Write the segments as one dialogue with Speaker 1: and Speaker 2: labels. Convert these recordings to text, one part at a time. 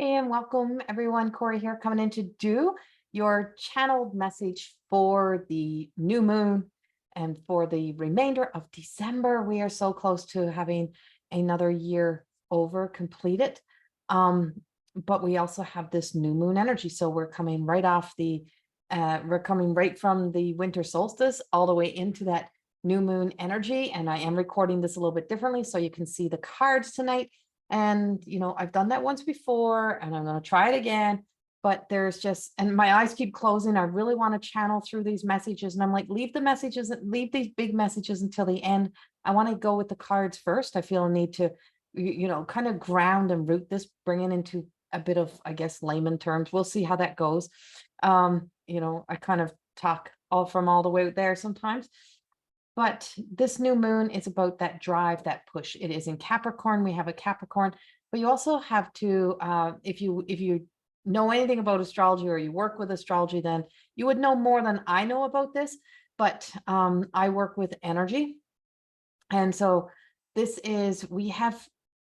Speaker 1: And welcome everyone. Corrie here, coming in to do your channeled message for the new moon and for the remainder of December. We are so close to having another year over completed. But we also have this new moon energy. So we're coming right off we're coming right from the winter solstice all the way into that new moon energy. And I am recording this a little bit differently so you can see the cards tonight. And, I've done that once before and I'm going to try it again, but and my eyes keep closing. I really want to channel through these messages. And I'm like, leave leave these big messages until the end. I want to go with the cards first. I feel a need to, kind of ground and root this, bring it into a bit of, I guess, layman terms. We'll see how that goes. I kind of talk all the way there sometimes. But this new moon is about that drive, that push. It is in Capricorn. We have a Capricorn, but you also have to, if you know anything about astrology or you work with astrology, then you would know more than I know about this. But I work with energy. And so we have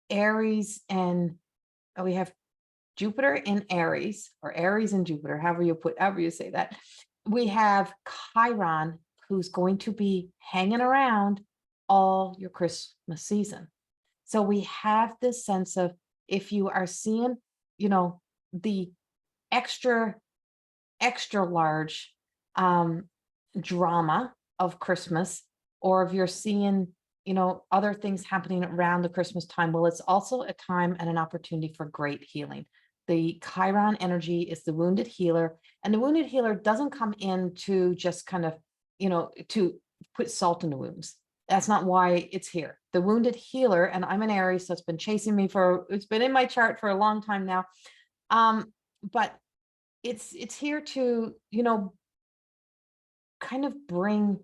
Speaker 1: Aries and we have Jupiter in Aries, or Aries and Jupiter, however you say that. We have Chiron, who's going to be hanging around all your Christmas season. So we have this sense of, if you are seeing, the extra large drama of Christmas, or if you're seeing, other things happening around the Christmas time, well, it's also a time and an opportunity for great healing. The Chiron energy is the wounded healer, and the wounded healer doesn't come in to just kind of, to put salt in the wounds. That's not why it's here. The wounded healer, and I'm an Aries, so it's been chasing me it's been in my chart for a long time now. But it's here to, kind of bring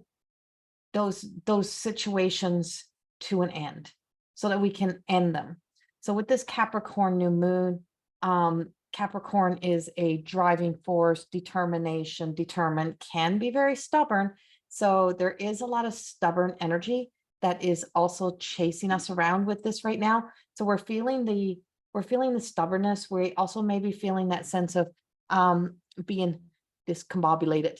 Speaker 1: those situations to an end so that we can end them. So with this Capricorn new moon, Capricorn is a driving force, determination, determined, can be very stubborn. So there is a lot of stubborn energy that is also chasing us around with this right now. So we're feeling the stubbornness. We also may be feeling that sense of being discombobulated,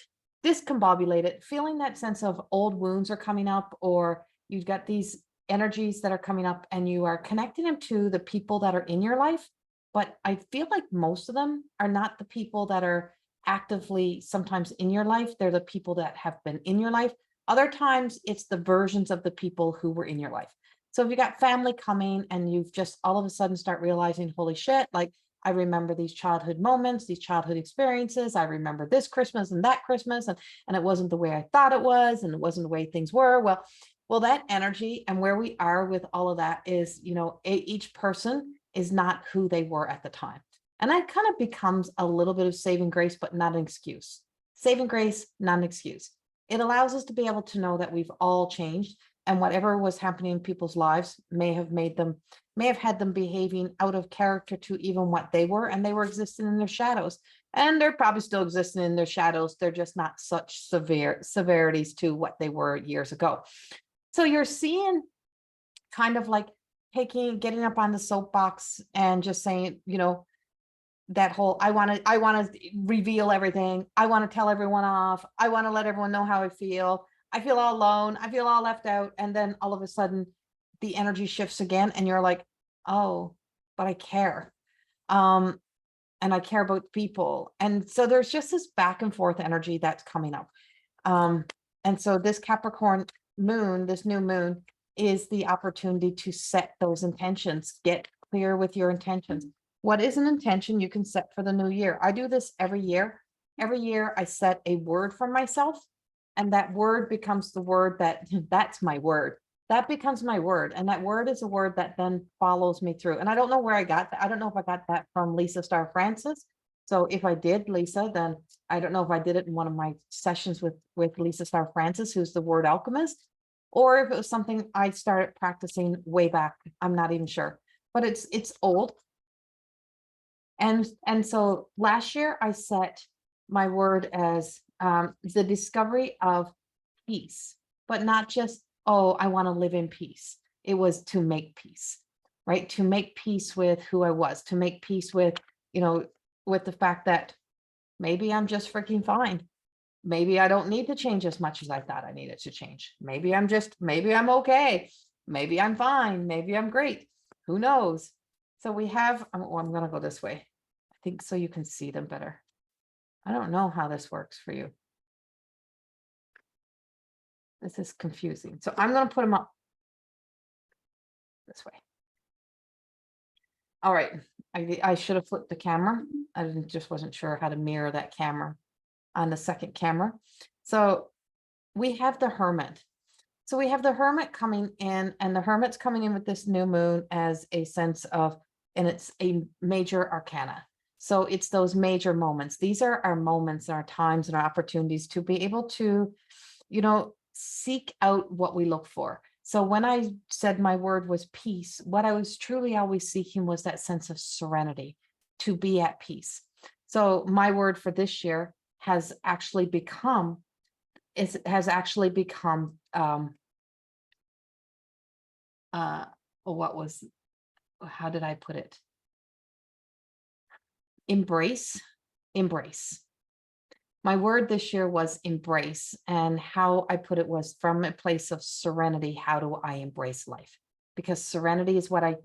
Speaker 1: feeling that sense of old wounds are coming up, or you've got these energies that are coming up and you are connecting them to the people that are in your life. But I feel like most of them are not the people that are actively sometimes in your life. They're the people that have been in your life. Other times it's the versions of the people who were in your life. So if you got family coming and you've just all of a sudden start realizing, holy shit, like I remember these childhood moments, these childhood experiences. I remember this Christmas and that Christmas, and it wasn't the way I thought it was, and it wasn't the way things were. Well, that energy and where we are with all of that is, each person is not who they were at the time. And that kind of becomes a little bit of saving grace, but not an excuse. Saving grace, not an excuse. It allows us to be able to know that we've all changed, and whatever was happening in people's lives may have had them behaving out of character to even what they were, and they were existing in their shadows. And they're probably still existing in their shadows. They're just not such severities to what they were years ago. So you're seeing kind of like getting up on the soapbox and just saying, that whole, I want to reveal everything. I want to tell everyone off. I want to let everyone know how I feel. I feel all alone. I feel all left out. And then all of a sudden the energy shifts again and you're like, oh, but I care. And I care about people. And so there's just this back and forth energy that's coming up. And so this Capricorn moon, this new moon, is the opportunity to set those intentions, get clear with your intentions. What is an intention you can set for the new year? I do this every year. Every year I set a word for myself, and that word becomes the word that's my word. That becomes my word. And that word is a word that then follows me through. And I don't know where I got that. I don't know if I got that from Lisa Starr Francis. So if I did, Lisa, then I don't know if I did it in one of my sessions with Lisa Starr Francis, who's the word alchemist, or if it was something I started practicing way back. I'm not even sure, but it's old. And so last year I set my word as the discovery of peace, but not just, oh, I want to live in peace. It was to make peace, right? To make peace with who I was, to make peace with with the fact that maybe I'm just freaking fine. Maybe I don't need to change as much as I thought I needed to change. Maybe I'm okay. Maybe I'm fine. Maybe I'm great. Who knows? So we have, oh, I'm going to go this way. I think so you can see them better. I don't know how this works for you. This is confusing. So I'm going to put them up this way. All right. I should have flipped the camera. I just wasn't sure how to mirror that camera on the second camera. So we have the Hermit. So we have the Hermit coming in, and the Hermit's coming in with this new moon as a sense of, and it's a major arcana. So it's those major moments. These are our moments, our times, and our opportunities to be able to, seek out what we look for. So when I said my word was peace, what I was truly always seeking was that sense of serenity, to be at peace. So my word for this year has actually become, how did I put it? Embrace. My word this year was embrace, and how I put it was from a place of serenity. How do I embrace life? Because serenity is what I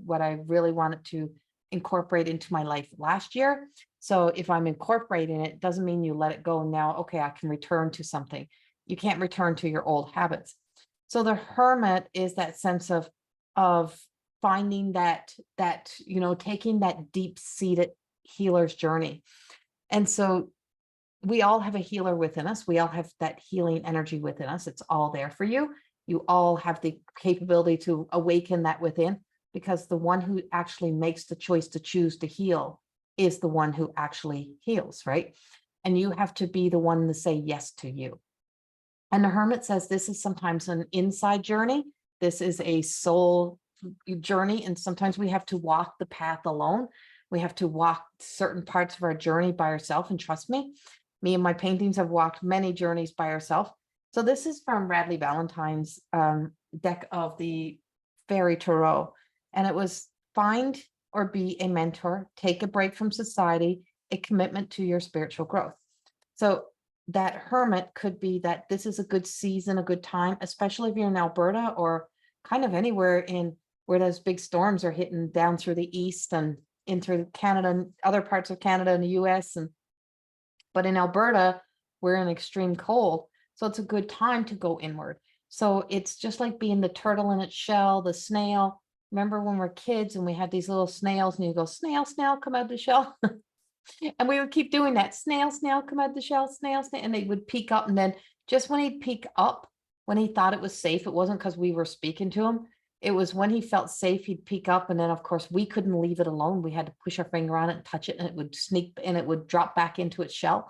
Speaker 1: really wanted to incorporate into my life last year. So if I'm incorporating it, doesn't mean you let it go now. Okay, I can return to something. You can't return to your old habits. So the Hermit is that sense of finding that taking that deep-seated healer's journey. And so we all have a healer within us. We all have that healing energy within us. It's all there for you. You all have the capability to awaken that within, because the one who actually makes the choice to choose to heal is the one who actually heals, right? And you have to be the one to say yes to you. And the Hermit says this is sometimes an inside journey. This is a soul journey. And sometimes we have to walk the path alone. We have to walk certain parts of our journey by ourselves. And trust me and my paintings have walked many journeys by ourselves. So this is from Radley Valentine's deck of the Fairy Tarot. And it was find or be a mentor, take a break from society, a commitment to your spiritual growth. So that Hermit could be that this is a good season, a good time, especially if you're in Alberta or kind of anywhere in where those big storms are hitting down through the east and in through Canada and other parts of Canada and the US. But in Alberta, we're in extreme cold. So it's a good time to go inward. So it's just like being the turtle in its shell, the snail. Remember when we're kids and we had these little snails and you go, snail, snail, come out of the shell. And we would keep doing that. Snail, snail, come out of the shell, snail, snail. And they would peek up. And then just when he'd peek up, when he thought it was safe, it wasn't because we were speaking to him. It was when he felt safe, he'd peek up. And then, of course, we couldn't leave it alone. We had to push our finger on it and touch it, and it would sneak and it would drop back into its shell.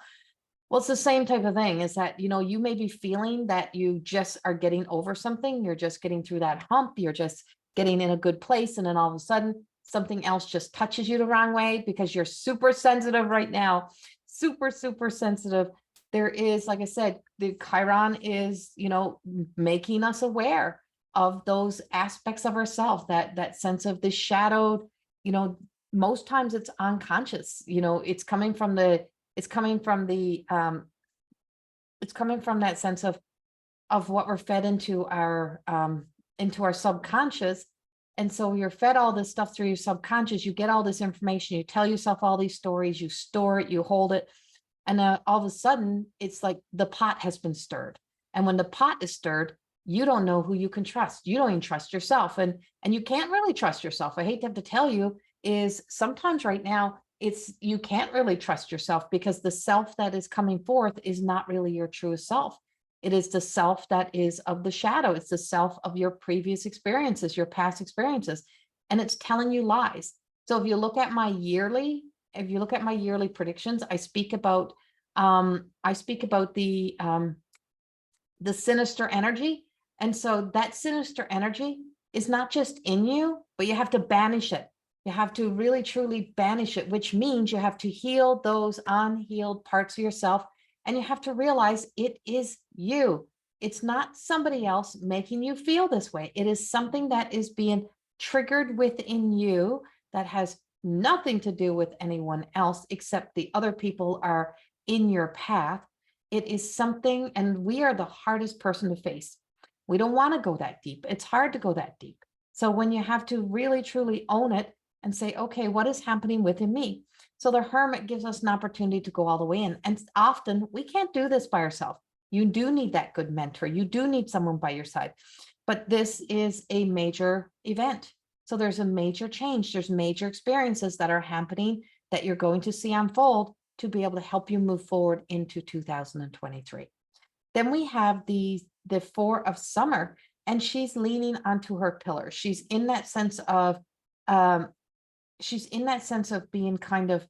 Speaker 1: Well, it's the same type of thing, is that, you may be feeling that you just are getting over something. You're just getting through that hump. You're just getting in a good place. And then all of a sudden, something else just touches you the wrong way because you're super sensitive right now. Super, super sensitive. There is, like I said, the Chiron is, making us aware of those aspects of ourselves, that sense of the shadowed, most times it's unconscious, it's coming from that sense of what we're fed into our subconscious. And so you're fed all this stuff through your subconscious. You get all this information, you tell yourself all these stories, you store it, you hold it. And all of a sudden it's like the pot has been stirred. And when the pot is stirred, you don't know who you can trust. You don't even trust yourself. And you can't really trust yourself. I hate to have to tell you, is sometimes right now you can't really trust yourself, because the self that is coming forth is not really your truest self. It is the self that is of the shadow. It's the self of your previous experiences, your past experiences, and it's telling you lies. So if you look at my yearly predictions, I speak about the sinister energy. And so that sinister energy is not just in you, but you have to banish it. You have to really, truly banish it, which means you have to heal those unhealed parts of yourself. And you have to realize it is you. It's not somebody else making you feel this way. It is something that is being triggered within you that has nothing to do with anyone else except the other people are in your path. It is something, and we are the hardest person to face. We don't want to go that deep. It's hard to go that deep. So when you have to really truly own it and say, okay, what is happening within me? So the hermit gives us an opportunity to go all the way in. And often we can't do this by ourselves. You do need that good mentor. You do need someone by your side. But this is a major event. So there's a major change. There's major experiences that are happening that you're going to see unfold to be able to help you move forward into 2023. Then we have the Four of Summer, and she's leaning onto her pillar. She's in that sense of being kind of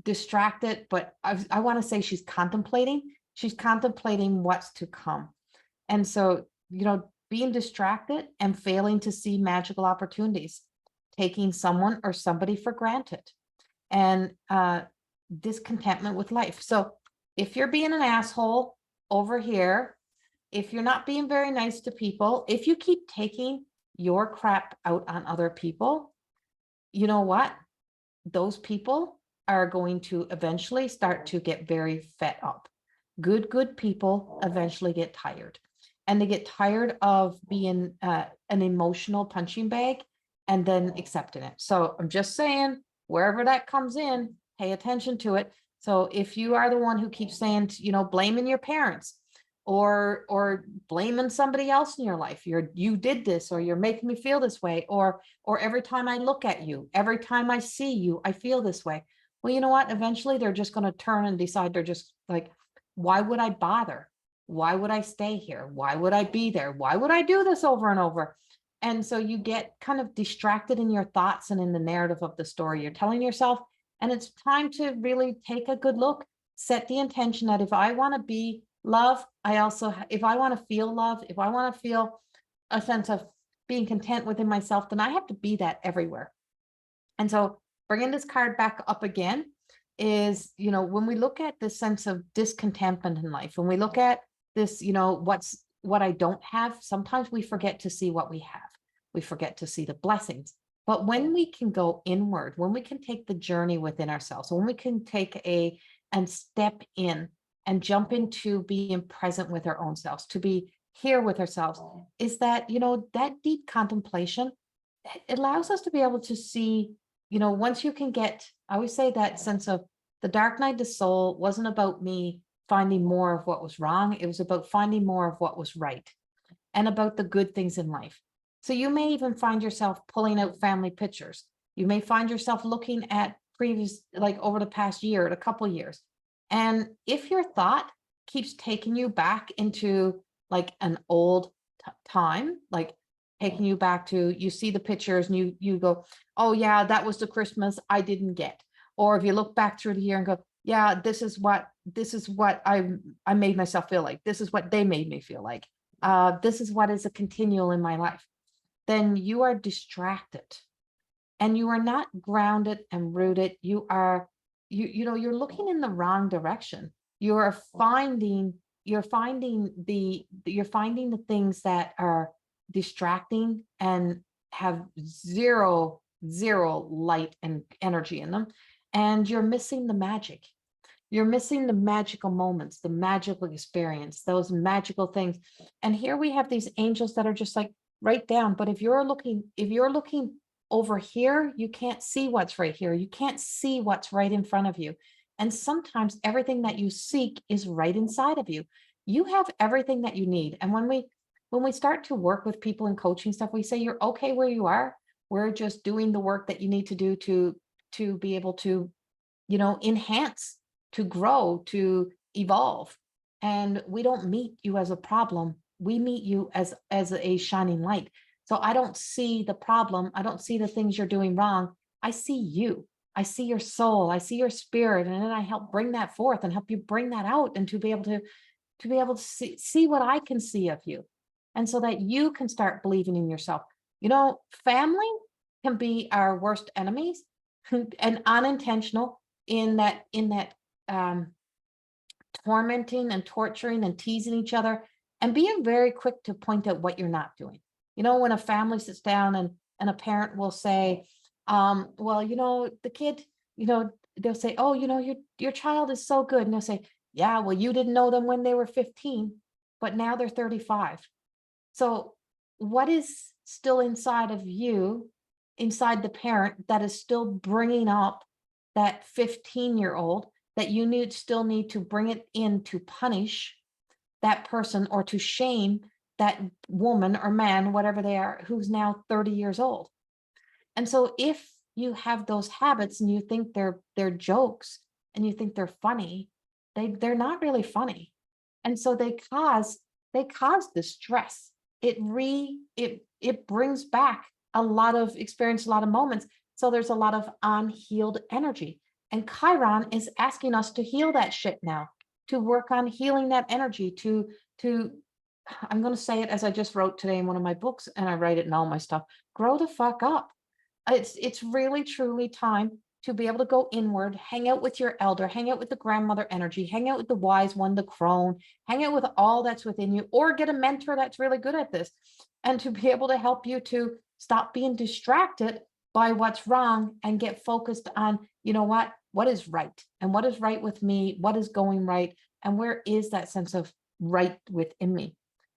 Speaker 1: distracted, but I want to say she's contemplating what's to come. And so, being distracted and failing to see magical opportunities, taking someone or somebody for granted, and discontentment with life. So if you're being an asshole over here, if you're not being very nice to people, if you keep taking your crap out on other people, you know what? Those people are going to eventually start to get very fed up. Good people eventually get tired. And they get tired of being an emotional punching bag and then accepting it. So I'm just saying, wherever that comes in, pay attention to it. So if you are the one who keeps saying, blaming your parents or blaming somebody else in your life, you did this, or you're making me feel this way, or every time I look at you, every time I see you, I feel this way. Well, you know what? Eventually they're just going to turn and decide, they're just like, why would I bother? Why would I stay here? Why would I be there? Why would I do this over and over? And so you get kind of distracted in your thoughts and in the narrative of the story you're telling yourself. And it's time to really take a good look, set the intention that if I want to be love, if I want to feel love, if I want to feel a sense of being content within myself, then I have to be that everywhere. And so bringing this card back up again is, when we look at this sense of discontentment in life, when we look at this, what I don't have, sometimes we forget to see what we have. We forget to see the blessings. But when we can go inward, when we can take the journey within ourselves, when we can take and step in and jump into being present with our own selves, to be here with ourselves, is that, that deep contemplation, it allows us to be able to see, once you can get, I always say that sense of the dark night of the soul wasn't about me finding more of what was wrong. It was about finding more of what was right and about the good things in life. So you may even find yourself pulling out family pictures. You may find yourself looking at previous, like over the past year or a couple of years. And if your thought keeps taking you back into like an old time, like taking you back to, you see the pictures and you go, oh yeah, that was the Christmas I didn't get. Or if you look back through the year and go, yeah, this is what I made myself feel like. This is what they made me feel like. This is what is a continual in my life. Then you are distracted and you are not grounded and rooted. You're looking in the wrong direction. You're finding the things that are distracting and have zero light and energy in them. And you're missing the magic. You're missing the magical moments, the magical experience, those magical things. And here we have these angels that are just like right down. But if you're looking over here, you can't see what's right here. You can't see what's right in front of you. And sometimes everything that you seek is right inside of you. You have everything that you need. And when we start to work with people in coaching stuff, we say, you're okay where you are. We're just doing the work that you need to do to be able to, enhance, to grow, to evolve. And we don't meet you as a problem. We meet you as a shining light. So I don't see the problem. I don't see the things you're doing wrong. I see you. I see your soul. I see your spirit. And then I help bring that forth and help you bring that out and to be able to see what I can see of you. And so that you can start believing in yourself. Family can be our worst enemies and unintentional in that tormenting and torturing and teasing each other and being very quick to point out what you're not doing. When a family sits down and a parent will say, Well, the kid, they'll say, oh, your child is so good. And they'll say, yeah, well, you didn't know them when they were 15, but now they're 35. So what is still inside of you, inside the parent, that is still bringing up that 15-year-old, that you still need to bring it in to punish that person or to shame that woman or man, whatever they are, who's now 30 years old? And so if you have those habits and you think they're jokes and you think they're funny, they're not really funny. And so they cause the stress. It brings back a lot of experience, a lot of moments. So there's a lot of unhealed energy. And Chiron is asking us to heal that shit now, to work on healing that energy, to I'm going to say it as I just wrote today in one of my books, and I write it in all my stuff: grow the fuck up. It's really truly time to be able to go inward, hang out with your elder, hang out with the grandmother energy, hang out with the wise one, the crone, hang out with all that's within you, or get a mentor that's really good at this, and to be able to help you to stop being distracted by what's wrong and get focused on, what is right, and what is right with me, what is going right, and where is that sense of right within me.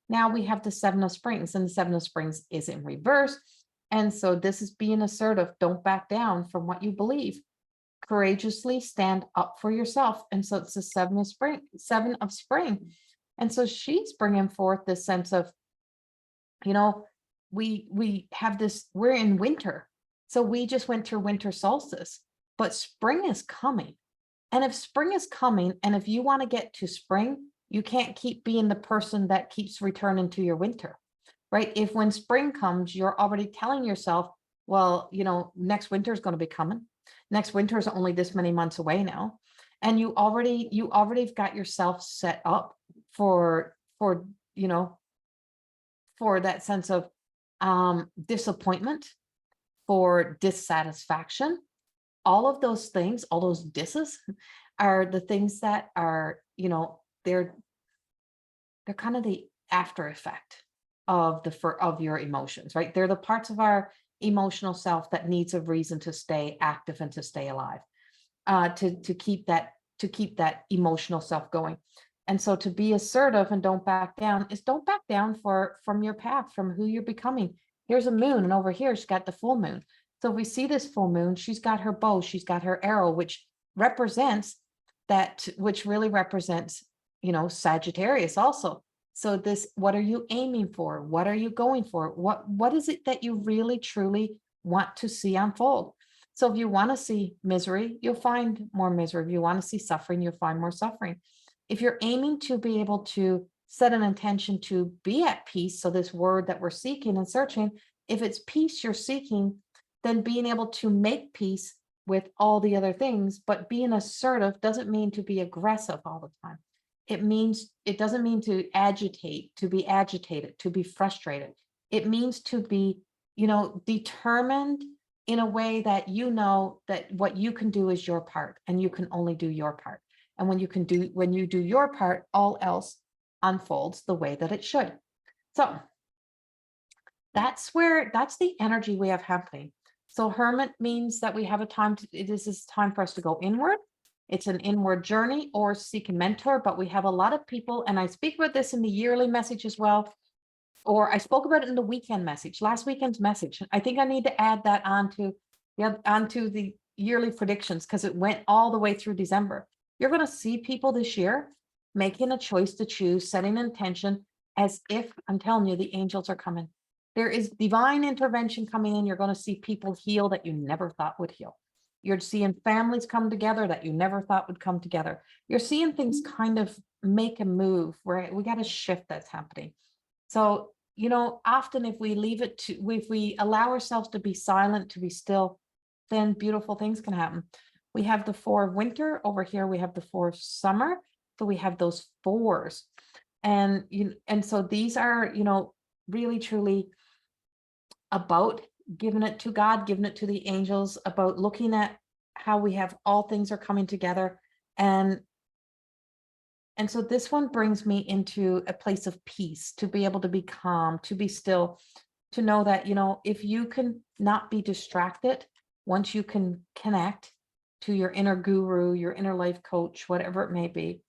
Speaker 1: Now we have the Seven of Springs, and the Seven of Springs is in reverse. And so this is being assertive. Don't back down from what you believe. Courageously stand up for yourself. And so it's the Seven of Spring. And so she's bringing forth this sense of, we have this, we're in winter. So we just went through winter solstice, but spring is coming. And if spring is coming, and if you want to get to spring, you can't keep being the person that keeps returning to your winter. Right? If when spring comes, you're already telling yourself, well, next winter is going to be coming. Next winter is only this many months away now. And you already got yourself set up for that sense of disappointment, for dissatisfaction. All of those things, all those disses are the things that are, they're kind of the after effect of your emotions, right? They're the parts of our emotional self that needs a reason to stay active and to stay alive, to keep that emotional self going. And so to be assertive and don't back down from your path, from who you're becoming. Here's a moon, and over here she's got the full moon. So if we see this full moon, she's got her bow, she's got her arrow, which really represents, Sagittarius also. So what are you aiming for? What are you going for? What is it that you really, truly want to see unfold? So if you want to see misery, you'll find more misery. If you want to see suffering, you'll find more suffering. If you're aiming to be able to set an intention to be at peace, so this word that we're seeking and searching, if it's peace you're seeking, then being able to make peace with all the other things. But being assertive doesn't mean to be aggressive all the time. It doesn't mean to agitate, to be agitated, to be frustrated. It means to be, determined in a way that that what you can do is your part, and you can only do your part. And when you do your part, all else unfolds the way that it should. So that's the energy we have happening. So Hermit means that we have this is time for us to go inward. It's an inward journey or seek a mentor, but we have a lot of people, and I speak about this in the yearly message as well, or I spoke about it in the weekend message, last weekend's message. I think I need to add that onto the yearly predictions, because it went all the way through December. You're going to see people this year making a choice to choose, setting an intention, as if, I'm telling you, the angels are coming. There is divine intervention coming in. You're going to see people heal that you never thought would heal. You're seeing families come together that you never thought would come together. You're seeing things kind of make a move where we got a shift that's happening. So, often if we allow ourselves to be silent, to be still, then beautiful things can happen. We have the 4 of winter over here. We have the 4 of summer. So we have those 4s. And so these are, really truly about giving it to God, giving it to the angels, about looking at how we have all things are coming together. And so this one brings me into a place of peace, to be able to be calm, to be still, to know that, if you can not be distracted once you can connect to your inner guru, your inner life coach, whatever it may be,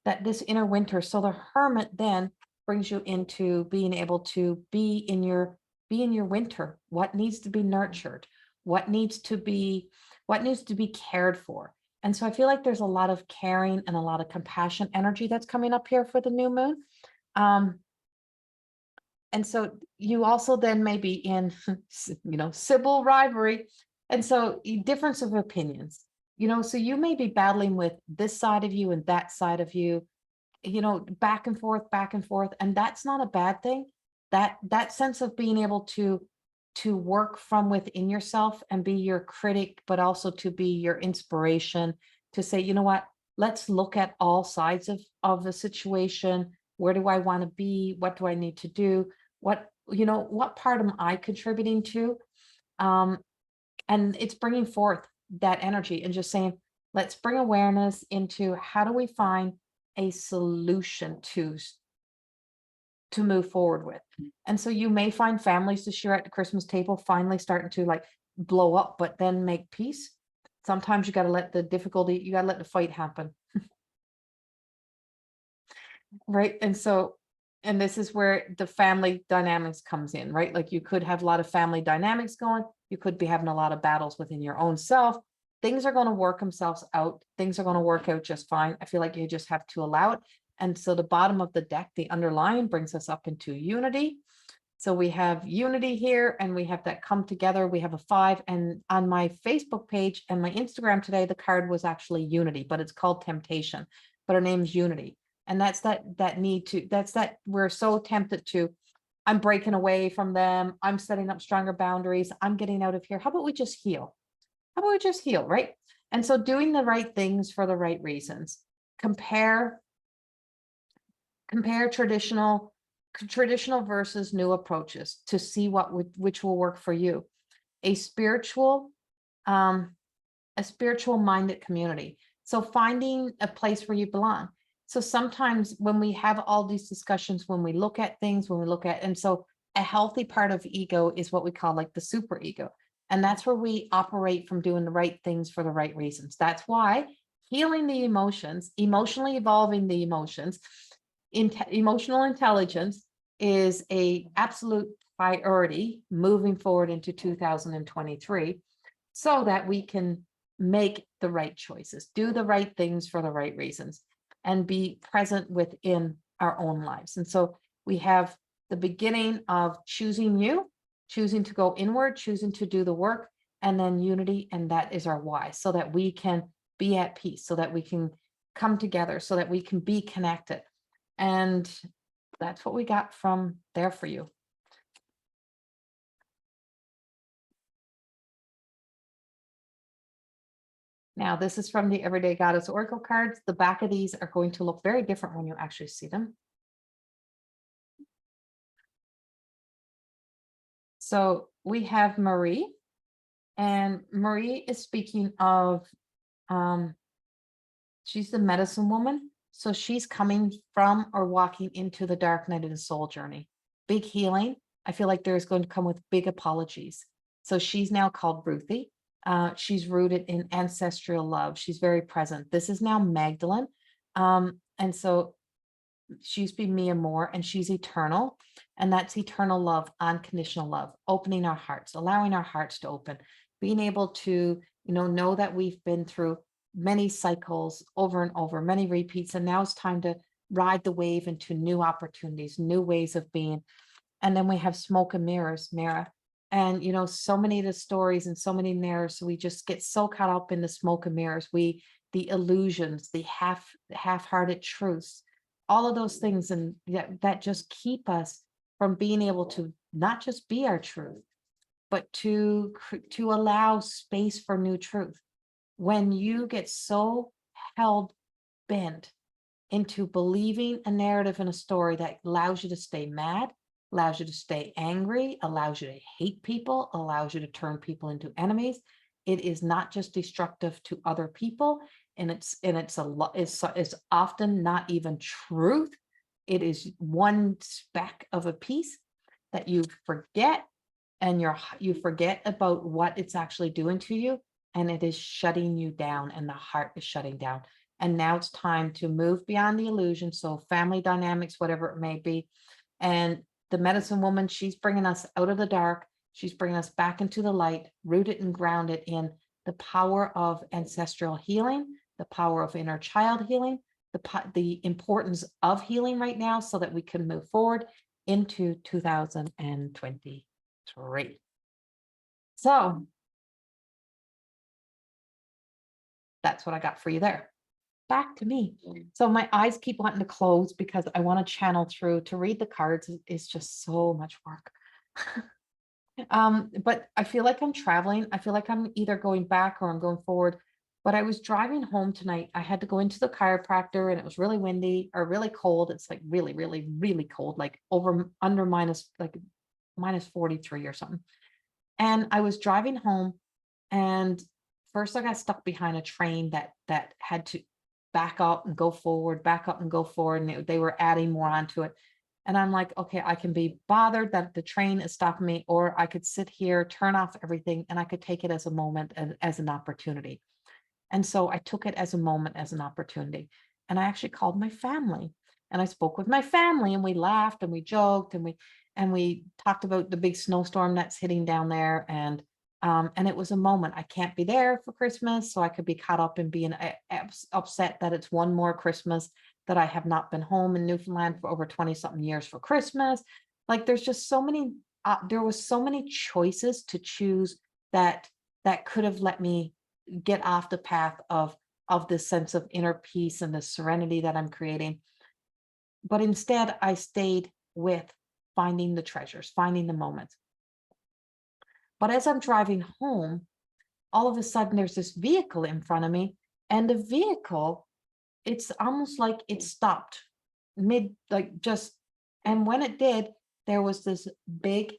Speaker 1: that this inner winter, so the hermit then brings you into being able to be in your winter. What needs to be nurtured? What needs to be cared for? And so I feel like there's a lot of caring and a lot of compassion energy that's coming up here for the new moon. And so you also then may be in, civil rivalry. And so difference of opinions, so you may be battling with this side of you and that side of you, back and forth. And that's not a bad thing. That sense of being able to work from within yourself and be your critic, but also to be your inspiration, to say, you know what, let's look at all sides of the situation. Where do I want to be? What do I need to do? What part am I contributing to? And it's bringing forth that energy and just saying, let's bring awareness into how do we find a solution to move forward with. And so you may find families this year at the Christmas table finally starting to like blow up, but then make peace. Sometimes you got to let the fight happen. Right. And this is where the family dynamics comes in, right? Like you could have a lot of family dynamics going. You could be having a lot of battles within your own self. Things are going to work themselves out. Things are going to work out just fine. I feel like you just have to allow it. And so the bottom of the deck, the underlying, brings us up into unity. So we have unity here, and we have that come together. We have a 5, and on my Facebook page and my Instagram today, the card was actually unity, but it's called temptation, but her name's unity. And that's that need to, we're so tempted to, I'm breaking away from them. I'm setting up stronger boundaries. I'm getting out of here. How about we just heal? Right? And so doing the right things for the right reasons. Compare traditional versus new approaches to see which will work for you. A spiritual minded community. So finding a place where you belong. So sometimes when we have all these discussions, when we look at things, and so a healthy part of ego is what we call like the super ego. And that's where we operate from doing the right things for the right reasons. That's why healing the emotions, emotionally evolving the emotions, emotional intelligence is a absolute priority moving forward into 2023, so that we can make the right choices, do the right things for the right reasons, and be present within our own lives. And so we have the beginning of choosing to go inward, choosing to do the work, and then unity. And that is our why, so that we can be at peace, so that we can come together, so that we can be connected. And that's what we got from there for you. Now, this is from the Everyday Goddess Oracle cards. The back of these are going to look very different when you actually see them. So we have Marie, and Marie is speaking of, she's the medicine woman. So she's coming from or walking into the dark night of the soul journey. Big healing. I feel like there's going to come with big apologies. So she's now called Ruthie. She's rooted in ancestral love. She's very present. This is now Magdalene. And so she used to be Mia Moore, and she's eternal. And that's eternal love, unconditional love, opening our hearts, allowing our hearts to open, being able to, know that we've been through many cycles over and over, many repeats. And now it's time to ride the wave into new opportunities, new ways of being. And then we have smoke and mirrors, Mara. And, so many of the stories and so many narratives, we just get so caught up in the smoke and mirrors, the illusions, the half-hearted truths, all of those things. And that just keep us from being able to not just be our truth, but to allow space for new truth. When you get so held bent into believing a narrative and a story that allows you to stay mad, allows you to stay angry, allows you to hate people, allows you to turn people into enemies, it is not just destructive to other people, and it's often not even truth. It is one speck of a piece that you forget and you forget about what it's actually doing to you, and it is shutting you down, and the heart is shutting down. And now it's time to move beyond the illusion. So family dynamics, whatever it may be. And the medicine woman, she's bringing us out of the dark. She's bringing us back into the light, rooted and grounded in the power of ancestral healing, the power of inner child healing, the importance of healing right now so that we can move forward into 2023. So that's what I got for you there. Back to me. So my eyes keep wanting to close because I want to channel through. To read the cards is just so much work. But I feel like I'm traveling. I feel like I'm either going back or I'm going forward. But I was driving home tonight. I had to go into the chiropractor and it was really windy or really cold. It's like really, really, really cold, like under minus 43 or something. And I was driving home, and first I got stuck behind a train that had to back up and go forward, back up and go forward. And they were adding more onto it. And I'm like, okay, I can be bothered that the train is stopping me, or I could sit here, turn off everything, and I could take it as a moment and as an opportunity. And so I took it as a moment, as an opportunity. And I actually called my family, and I spoke with my family, and we laughed and we joked and we talked about the big snowstorm that's hitting down there. And it was a moment. I can't be there for Christmas, so I could be caught up in being upset that it's one more Christmas that I have not been home in Newfoundland for over 20 something years for Christmas. Like there's just so many, there was so many choices to choose that could have let me get off the path of this sense of inner peace and the serenity that I'm creating. But instead I stayed with finding the treasures, finding the moments. But as I'm driving home, all of a sudden there's this vehicle in front of me, and the vehicle, it's almost like it stopped mid, like just, and when it did, there was this big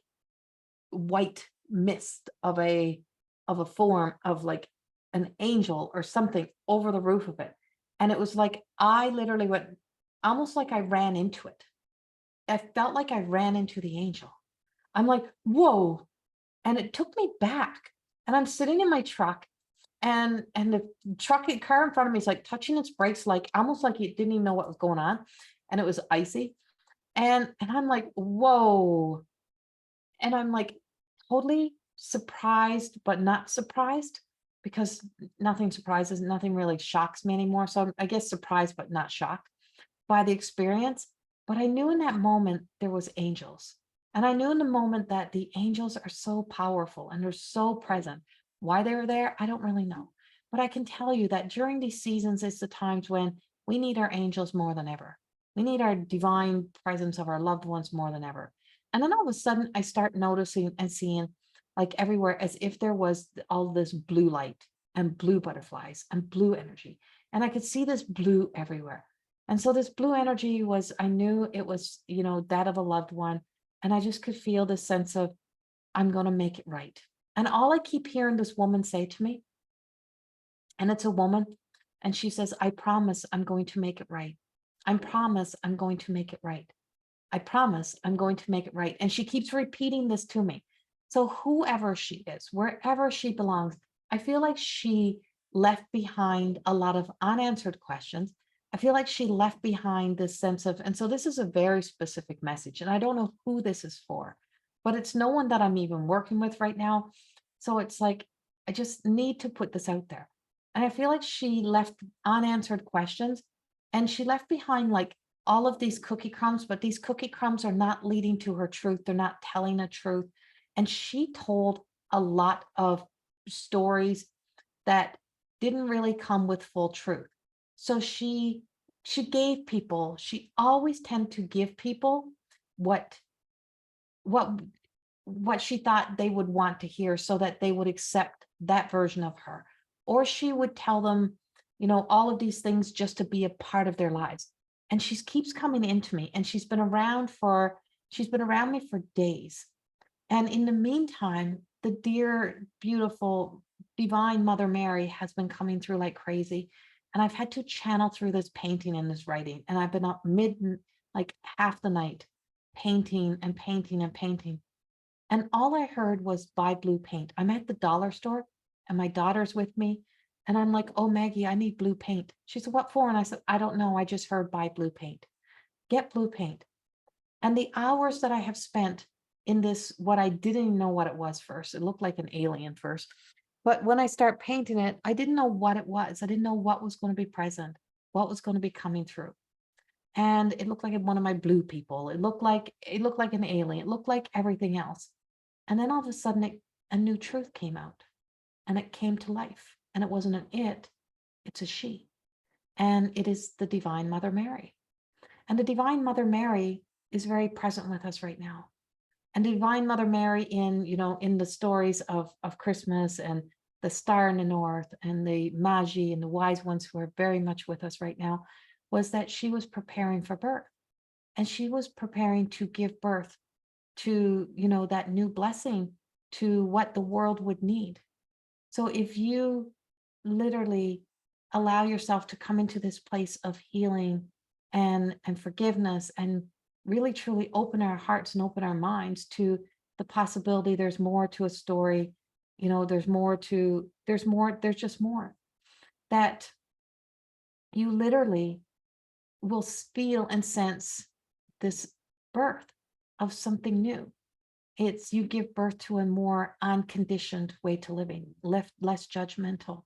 Speaker 1: white mist of a form of like an angel or something over the roof of it. And it was like, I literally went, almost like I ran into it. I felt like I ran into the angel. I'm like, whoa. And it took me back. And I'm sitting in my truck, and the car in front of me is like touching its brakes, like almost like it didn't even know what was going on. And it was icy. And I'm like, whoa. And I'm like totally surprised, but not surprised, because nothing surprises, nothing really shocks me anymore. So I guess surprised, but not shocked by the experience. But I knew in that moment there was angels. And I knew in the moment that the angels are so powerful and they're so present. Why they were there, I don't really know. But I can tell you that during these seasons, it's the times when we need our angels more than ever. We need our divine presence of our loved ones more than ever. And then all of a sudden, I start noticing and seeing, like everywhere, as if there was all this blue light and blue butterflies and blue energy. And I could see this blue everywhere. And so this blue energy was, I knew it was, that of a loved one. And I just could feel this sense of, I'm going to make it right. And all I keep hearing this woman say to me, and it's a woman, and she says, I promise I'm going to make it right. I promise I'm going to make it right. I promise I'm going to make it right. And she keeps repeating this to me. So whoever she is, wherever she belongs, I feel like she left behind a lot of unanswered questions. I feel like she left behind this sense of, and so this is a very specific message, and I don't know who this is for, but it's no one that I'm even working with right now. So it's like, I just need to put this out there. And I feel like she left unanswered questions, and she left behind like all of these cookie crumbs, but these cookie crumbs are not leading to her truth. They're not telling the truth. And she told a lot of stories that didn't really come with full truth. So she gave people, she always tended to give people what she thought they would want to hear, so that they would accept that version of her. Or she would tell them, all of these things just to be a part of their lives. And she keeps coming into me, and she's been around me for days. And in the meantime, the dear, beautiful, divine Mother Mary has been coming through like crazy. And I've had to channel through this painting and this writing. And I've been up like half the night, painting and painting and painting. And all I heard was buy blue paint. I'm at the dollar store and my daughter's with me. And I'm like, oh, Maggie, I need blue paint. She said, what for? And I said, I don't know. I just heard buy blue paint. Get blue paint. And the hours that I have spent in this, what I didn't even know what it was first. It looked like an alien first. But when I start painting it, I didn't know what it was. I didn't know what was going to be present, what was going to be coming through. And it looked like one of my blue people. It looked like an alien. It looked like everything else. And then all of a sudden, a new truth came out and it came to life. And it wasn't an it, it's a she. And it is the Divine Mother Mary. And the Divine Mother Mary is very present with us right now. And the Divine Mother Mary in the stories of Christmas and the Star in the North and the Magi and the wise ones who are very much with us right now, was that she was preparing for birth. And she was preparing to give birth to, that new blessing, to what the world would need. So if you literally allow yourself to come into this place of healing and forgiveness, and really truly open our hearts and open our minds to the possibility there's more to a story, there's just more, that you literally will feel and sense this birth of something new. It's you give birth to a more unconditioned way to living, less judgmental,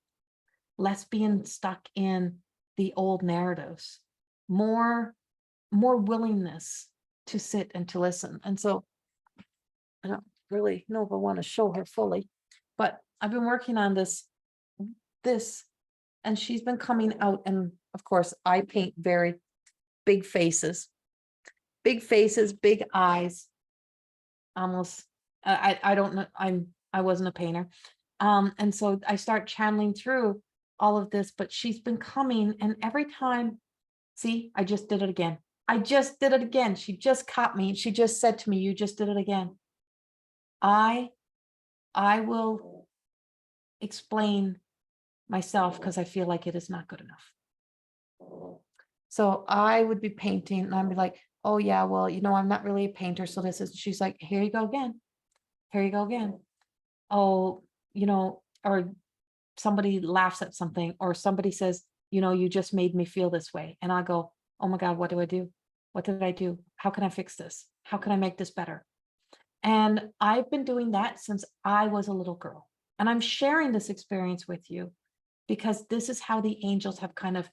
Speaker 1: less being stuck in the old narratives, more willingness to sit and to listen. And so I don't really know if I want to show her fully, but I've been working on this, and she's been coming out. And of course, I paint very big faces, big eyes. Almost, I don't know. I wasn't a painter. And so I start channeling through all of this, but she's been coming, and every time, see, I just did it again. She just caught me. She just said to me, you just did it again. I will explain myself because I feel like it is not good enough. So I would be painting and I'd be like, oh yeah, well, I'm not really a painter. So she's like, here you go again. Here you go again. Oh, or somebody laughs at something, or somebody says, you just made me feel this way. And I go, oh my God, what do I do? What did I do? How can I fix this? How can I make this better? And I've been doing that since I was a little girl. And I'm sharing this experience with you because this is how the angels have kind of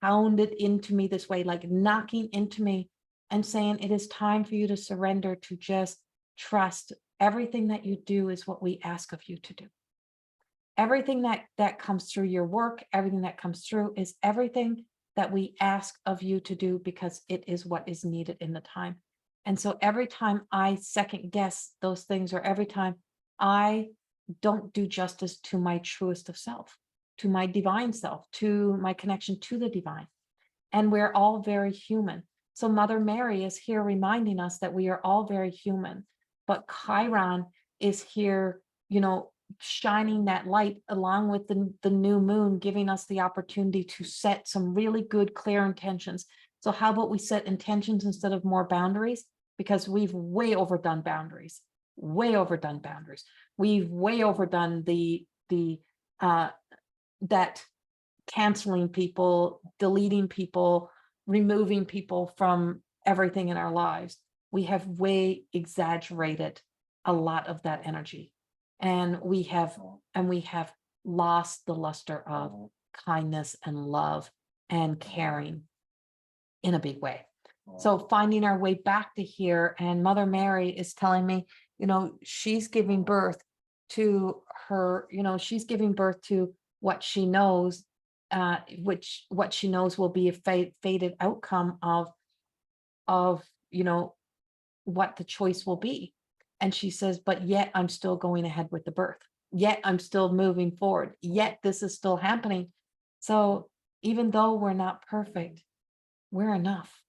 Speaker 1: pounded into me this way, like knocking into me and saying, it is time for you to surrender, to just trust everything that you do is what we ask of you to do. Everything that comes through your work, everything that comes through is everything that we ask of you to do, because it is what is needed in the time. And so every time I second guess those things, or every time I don't do justice to my truest of self, to my divine self, to my connection to the divine, and we're all very human. So Mother Mary is here reminding us that we are all very human, but Chiron is here, shining that light along with the new moon, giving us the opportunity to set some really good, clear intentions. So how about we set intentions instead of more boundaries? Because we've way overdone boundaries, We've way overdone that canceling people, deleting people, removing people from everything in our lives. We have way exaggerated a lot of that energy. And we have lost the luster of kindness and love and caring in a big way. So finding our way back to here, and Mother Mary is telling me, she's giving birth to her, she's giving birth to what she knows, what she knows will be a fated outcome of what the choice will be. And she says, but yet I'm still going ahead with the birth. Yet I'm still moving forward. Yet this is still happening. So even though we're not perfect, we're enough.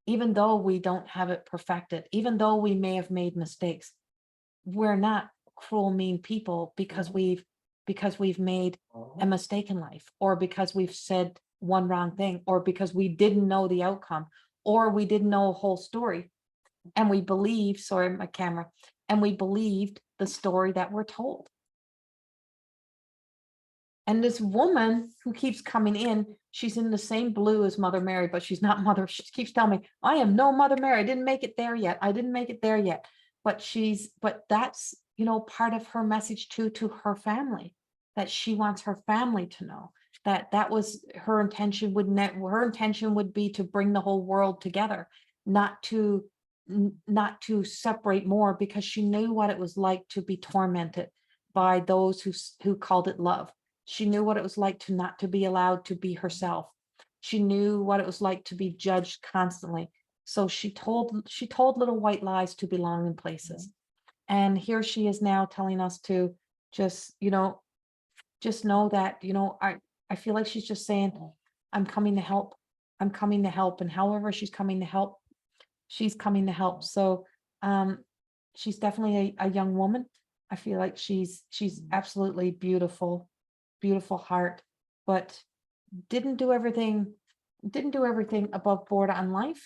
Speaker 1: Even though we don't have it perfected, even though we may have made mistakes, we're not cruel, mean people because we've made a mistake in life, or because we've said one wrong thing, or because we didn't know the outcome, or we didn't know a whole story. And we believe, sorry, my camera, and we believed the story that we're told. And this woman who keeps coming in, she's in the same blue as Mother Mary, but she's not Mother. She keeps telling me, I am no Mother Mary. I didn't make it there yet. I didn't make it there yet. But that's, part of her message too, to her family, that she wants her family to know that was her intention. Her intention would be to bring the whole world together, not to separate more, because she knew what it was like to be tormented by those who called it love. She knew what it was like to not to be allowed to be herself. She knew what it was like to be judged constantly. So she told little white lies to belong in places. And here she is now telling us to just know that, I feel like she's just saying, I'm coming to help. I'm coming to help. And however she's coming to help, she's coming to help. So she's definitely a young woman. I feel like she's absolutely beautiful heart, but didn't do everything above board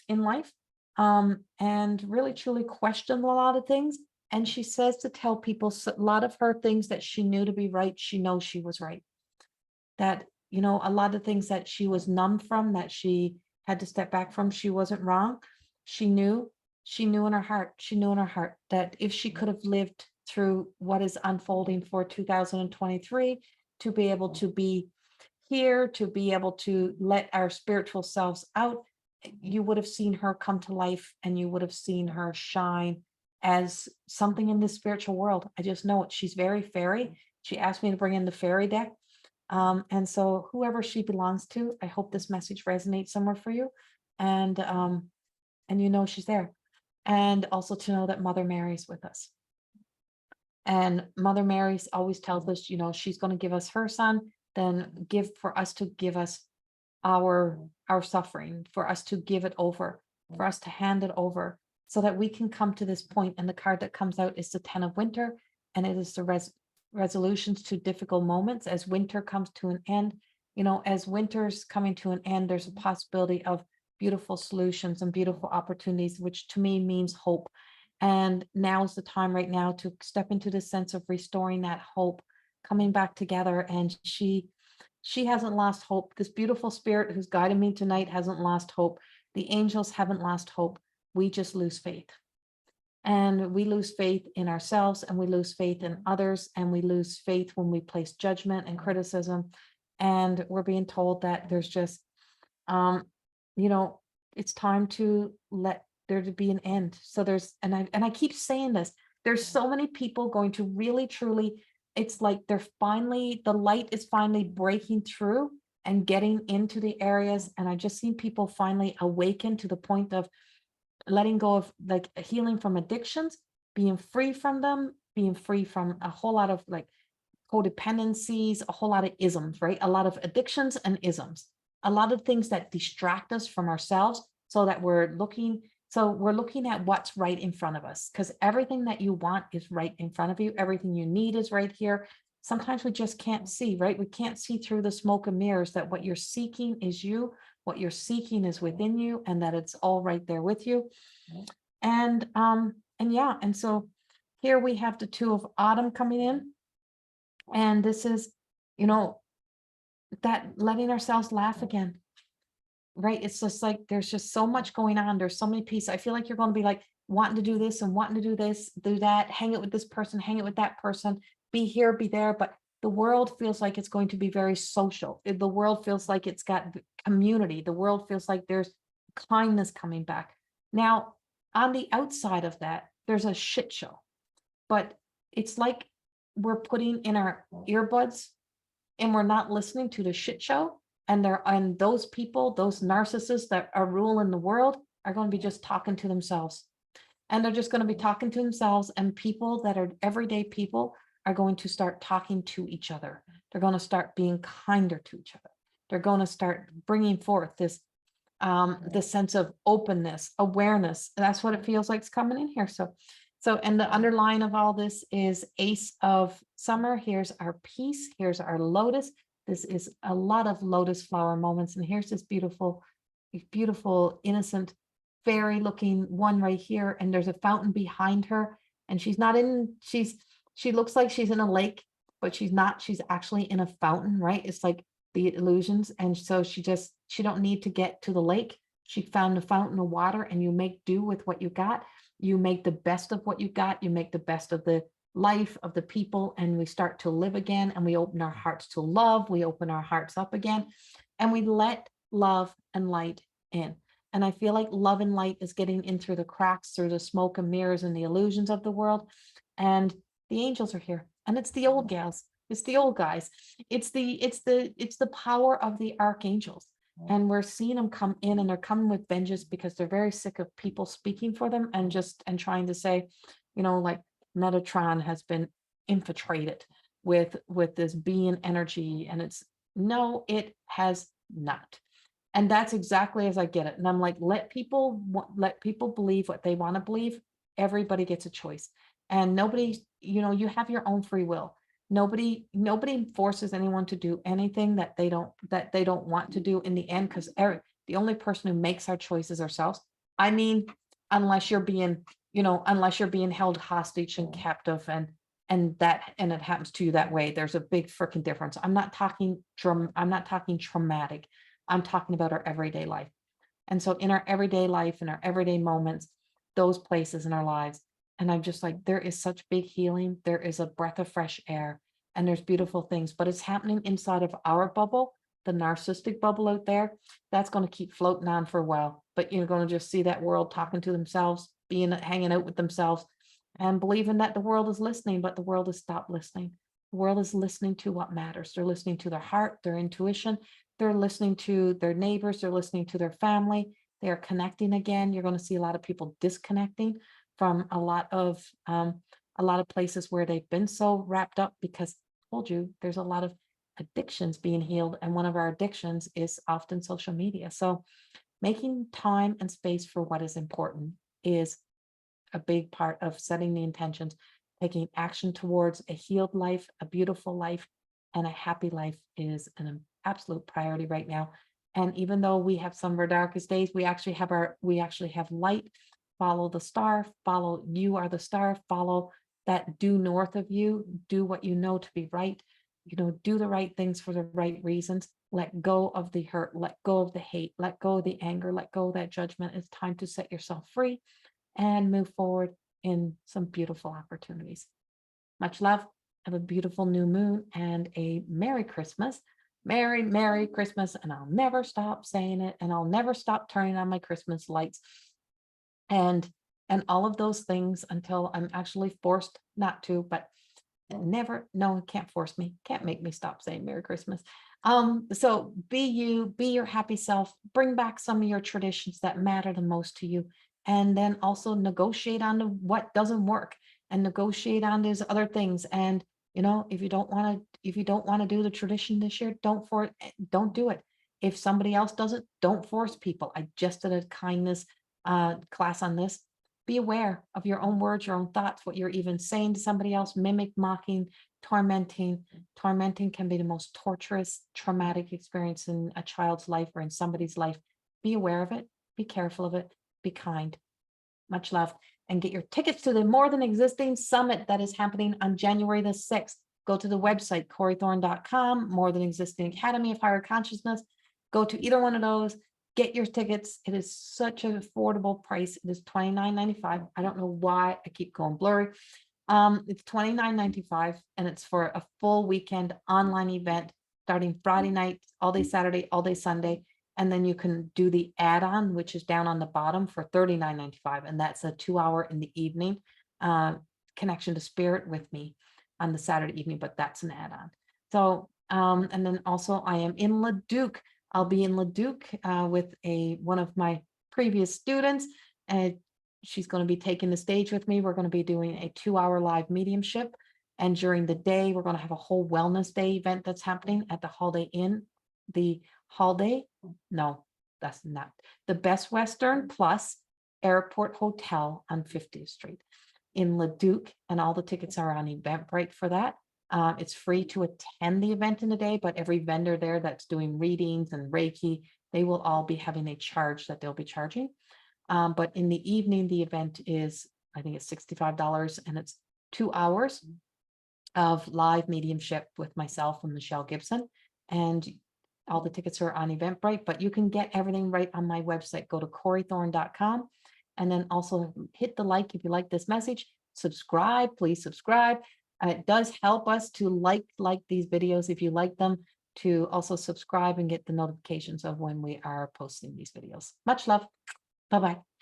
Speaker 1: in life, and really truly questioned a lot of things. And she says to tell people a lot of her things that she knew to be right, she knows she was right. That, a lot of things that she was numb from, that she had to step back from, she wasn't wrong. She knew in her heart that if she could have lived through what is unfolding for 2023, to be able to be here, to be able to let our spiritual selves out, you would have seen her come to life, and you would have seen her shine as something in this spiritual world. I just know it. She's very fairy. She asked me to bring in the fairy deck. And so whoever she belongs to, I hope this message resonates somewhere for you. And she's there. And also to know that Mother Mary's with us. And Mother Mary always tells us, she's going to give us her son, then for us to give us our suffering, for us to give it over, for us to hand it over, so that we can come to this point. And the card that comes out is the 10 of Winter, and it is the resolutions to difficult moments. As winter comes to an end, as winter's coming to an end, there's a possibility of beautiful solutions and beautiful opportunities, which to me means hope. And now's the time right now to step into the sense of restoring that hope, coming back together. And she hasn't lost hope. This beautiful spirit who's guiding me tonight hasn't lost hope. The angels haven't lost hope. We just lose faith. And we lose faith in ourselves, and we lose faith in others, and we lose faith when we place judgment and criticism. And we're being told that there's just, it's time to let there to be an end. So and I keep saying this, there's so many people going to really, truly, it's like the light is finally breaking through and getting into the areas. And I just seen people finally awaken to the point of letting go of like healing from addictions, being free from them, being free from a whole lot of like codependencies, a whole lot of isms, right? A lot of addictions and isms, a lot of things that distract us from ourselves, so that we're looking at what's right in front of us, because everything that you want is right in front of you. Everything you need is right here. Sometimes we just can't see, right? We can't see through the smoke and mirrors that what you're seeking is you, what you're seeking is within you, and that it's all right there with you. And so here we have the 2 of Autumn coming in. And this is, that letting ourselves laugh again, right? It's just like, there's just so much going on. There's so many pieces. I feel like you're going to be like wanting to do this and wanting to do this, do that, hang it with this person, hang it with that person, be here, be there. But the world feels like it's going to be very social. The world feels like it's got community. The world feels like there's kindness coming back. Now, on the outside of that, there's a shit show, but it's like we're putting in our earbuds and we're not listening to the shit show. And those people, those narcissists that are ruling the world, are going to be just talking to themselves. And they're just going to be talking to themselves, and people that are everyday people are going to start talking to each other. They're going to start being kinder to each other. They're going to start bringing forth this sense of openness, awareness. That's what it feels like is coming in here. So, and the underline of all this is Ace of Summer. Here's our peace. Here's our lotus. This is a lot of lotus flower moments. And here's this beautiful, innocent, fairy looking one right here. And there's a fountain behind her. And she's not in, she looks like she's in a lake, but she's not, she's actually in a fountain, right? It's like the illusions. And so she don't need to get to the lake. She found a fountain of water, and you make do with what you got. You make the best of what you got. You make the best of the life of the people, and we start to live again, and we open our hearts to love. We open our hearts up again, and we let love and light in. And I feel like love and light is getting in through the cracks, through the smoke and mirrors and the illusions of the world. And the angels are here, and it's the old gals, it's the old guys, it's the power of the archangels. And we're seeing them come in, and they're coming with vengeance because they're very sick of people speaking for them and trying to say, like Metatron has been infiltrated with this being energy, and no, it has not. And that's exactly as I get it. And I'm like, let people believe what they want to believe. Everybody gets a choice, and nobody, you have your own free will. Nobody forces anyone to do anything that they don't want to do in the end, because the only person who makes our choices ourselves. I mean, unless you're being held hostage and captive, and it happens to you that way. There's a big freaking difference. I'm not talking traumatic. I'm talking about our everyday life. And so in our everyday life, in our everyday moments, those places in our lives, and I'm just like, there is such big healing. There is a breath of fresh air, and there's beautiful things, but it's happening inside of our bubble, the narcissistic bubble out there. That's going to keep floating on for a while, but you're going to just see that world talking to themselves, hanging out with themselves, and believing that the world is listening, but the world has stopped listening. The world is listening to what matters. They're listening to their heart, their intuition. They're listening to their neighbors. They're listening to their family. They are connecting again. You're going to see a lot of people disconnecting from a lot of places where they've been so wrapped up, because I told you there's a lot of addictions being healed, and one of our addictions is often social media. So making time and space for what is important is a big part of setting the intentions, taking action towards a healed life, a beautiful life, and a happy life is an absolute priority right now. And even though we have some of our darkest days, we actually have light. Follow the star, follow, you are the star, follow that due north of you, do what you know to be right, do the right things for the right reasons, let go of the hurt, let go of the hate, let go of the anger, let go of that judgment. It's time to set yourself free and move forward in some beautiful opportunities. Much love. Have a beautiful new moon and a Merry Christmas. Merry Christmas. And I'll never stop saying it, and I'll never stop turning on my Christmas lights. And all of those things until I'm actually forced not to, but no, can't force me, can't make me stop saying Merry Christmas. So be you, be your happy self, bring back some of your traditions that matter the most to you, and then also negotiate on what doesn't work, and negotiate on these other things. And if you don't want to do the tradition this year, don't do it. If somebody else does it, don't force people. I just did a kindness class on this. Be aware of your own words, your own thoughts, what you're even saying to somebody else. Mimic, mocking, tormenting. Tormenting can be the most torturous, traumatic experience in a child's life or in somebody's life. Be aware of it. Be careful of it. Be kind. Much love. And get your tickets to the More Than Existing Summit that is happening on January the 6th. Go to the website, CorrieThorne.com, More Than Existing Academy of Higher Consciousness. Go to either one of those. Get your tickets. It is such an affordable price. It is $29.95. I don't know why I keep going blurry. It's $29.95, and it's for a full weekend online event starting Friday night, all day Saturday, all day Sunday. And then you can do the add-on, which is down on the bottom, for $39.95. And that's a 2-hour in the evening connection to spirit with me on the Saturday evening, but that's an add-on. So, and then also I am in Leduc. I'll be in Leduc with one of my previous students, and she's going to be taking the stage with me. We're going to be doing a 2-hour live mediumship. And during the day, we're going to have a whole wellness day event that's happening at the Holiday Inn. The Holiday, no, that's not. The Best Western Plus Airport Hotel on 50th Street in Leduc. And all the tickets are on Eventbrite for that. It's free to attend the event in the day, but every vendor there that's doing readings and Reiki, they will all be having a charge that they'll be charging. But in the evening, the event is I think it's $65, and it's 2 hours of live mediumship with myself and Michelle Gibson. And all the tickets are on Eventbrite, but you can get everything right on my website. Go to CorrieThorne.com, and then also hit the like if you like this message. Subscribe, please subscribe. It does help us to like these videos if you like them, to also subscribe and get the notifications of when we are posting these videos. Much love. Bye-bye.